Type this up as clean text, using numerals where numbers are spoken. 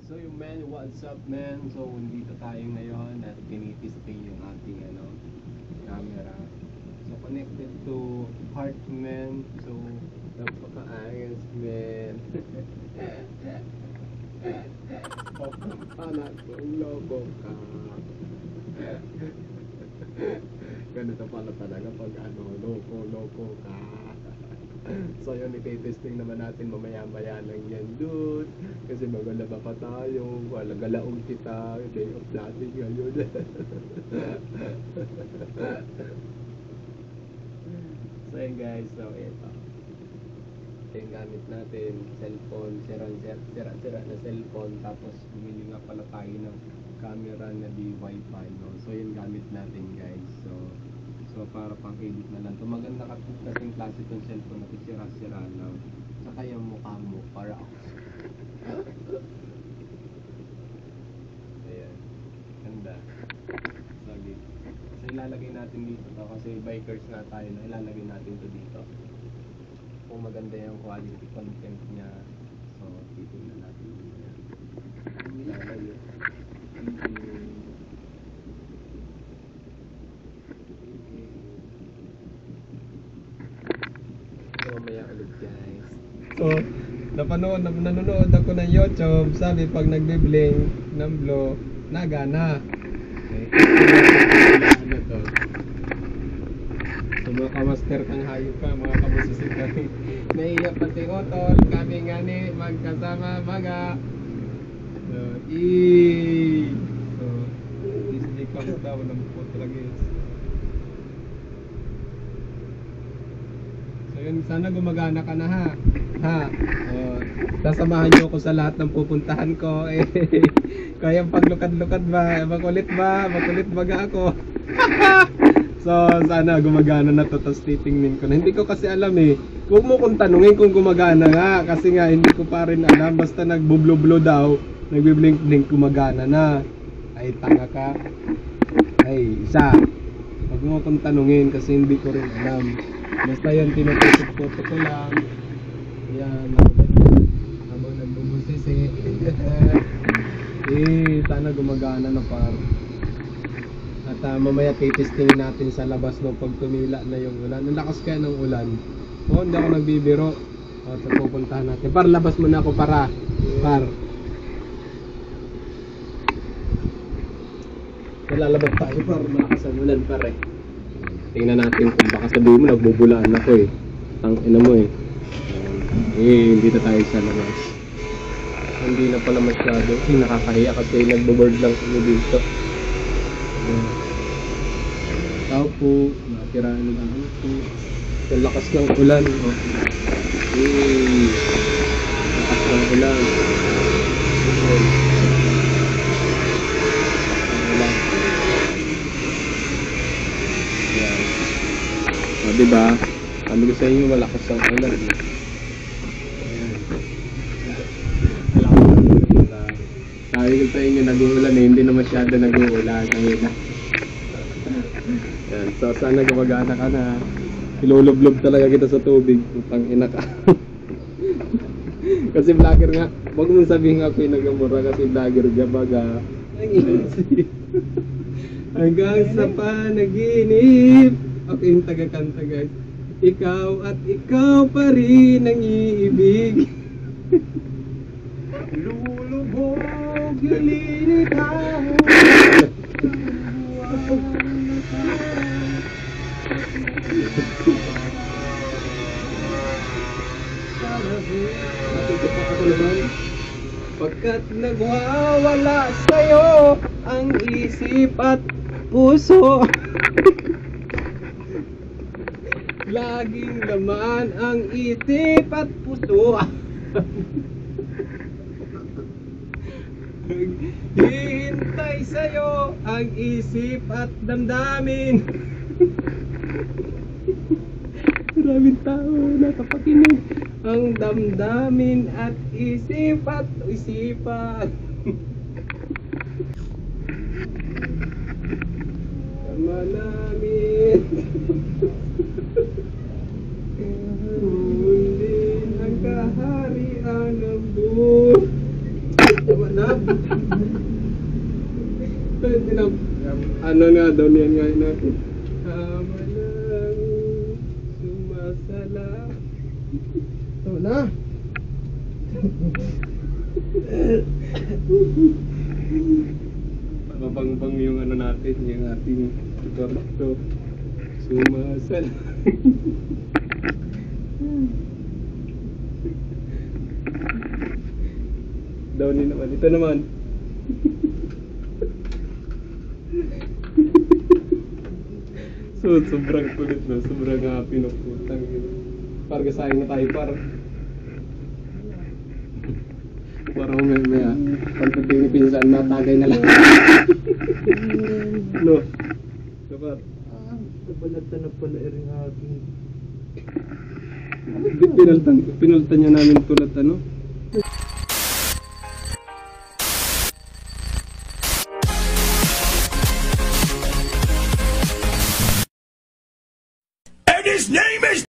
So yung man, what's up man? So dito tayo ngayon at tinitesting yung ating camera. So connected to heart man. So napakaayos man. Paano kung logo ka? Ganito pala talaga pag loko ka. So yun, iti-testing naman natin mamaya-maya lang yan dude. Kasi magalaba pa tayo, wala galaong kita, day off natin ngayon. So yun guys, so ito yung gamit natin, cellphone, sira na cellphone, tapos bumili nga pala tayo ng camera na di wifi, no? So yun gamit natin guys, so para pang edit na lang. So maganda kasing klase itong cellphone na sira-sira lang. Saka yung mukha mo para ayan, ganda. Solid. So ilalagay natin dito to kasi bikers nga tayo, no? Ilalagay natin to dito kung maganda yung quality content niya. So titignan natin yan. Ilalagay. Mamaya ulit guys. So, nanonood ako ng YouTube. Sabi pag nagbe-bling ng blow, nagana. Okay. Ano to? So mga kamaster kang hayop ka, mga kabusisip kami. Naiyak pati otol, kami nga ni magkasama maga. So, so, easily comes down ng puto lagi. Ayun, sana gumagana ka na ha. Sasamahan niyo ako sa lahat ng pupuntahan ko. Kaya paglukad-lukad ba? Makulit baga ako. So sana gumagana na to, tapos titingnin ko na. Hindi ko kasi alam Huwag mo kong tanungin kung gumagana nga. Kasi nga hindi ko pa rin alam. Basta nagbublo-blo daw, nagbiblink-blink, gumagana na. Ay tanga ka. Ay isa. Huwag mo kong tanungin kasi hindi ko rin alam. Basta yan, tinutusok-tusok ko lang. Yan, habang nagbubusisi. Sana gumagana na par. At mamaya titestingin natin sa labas no, pag tumila na yung ulan. Ang lakas kaya ng ulan. Hindi ako nagbibiro. At pupuntahan natin. Par, labas muna ako par. Lalabas tayo par, malakas ang ulan pare. Tingnan natin kung baka sabihin mo nagbubulaan ako Tangina mo hindi na tayo sa labas. Hindi na pala masyado. Nakakahiya kasi nagbo-board lang kami dito. Tao po, nakakiraan lang po. Ang lakas ng ulan. Lakas ng ulan. Diba? Sabi ko sa inyo, malakas ang ulan. Ayan. Sabi ko sa inyo, nag-uulan hindi na masyado nag-uulan. Ayan. So sana gumagana ka na. Ilulublob talaga kita sa tubig. Putang ina ka. Kasi vlogger nga. Huwag mong sabihin ako yung nagamura kasi vlogger ka baga. Ang easy. Hanggang sa panaginip. Okay, yung taga-kanta guys. Ikaw at ikaw pa rin ang iibig. Lulubog gilinit ako. Pagkat nagwawala sa'yo ang isip at puso. Laging laman ang isip at puso. Hihintay sa'yo ang isip at damdamin. Maraming tao nakapakinig. Ang damdamin at isip at isipan. Tama namin. Hulin ang kaharian ng buhay. Tama na. Ano nga daw niyan nga natin? Tama lang, sumasala. Ito na. Mabangbang yung ano natin, yung ating tutor. Sumasala. Downy naman. Ito naman. So, sobrang kulit no. Sobrang happy no. Putang ina. Parang sayang na tayo par. Parang may pagdating ni pinsan, matagay na lang. No. Kapar. Nabalata na pala rin aking. Pinultan niya namin tulad ano. And his name is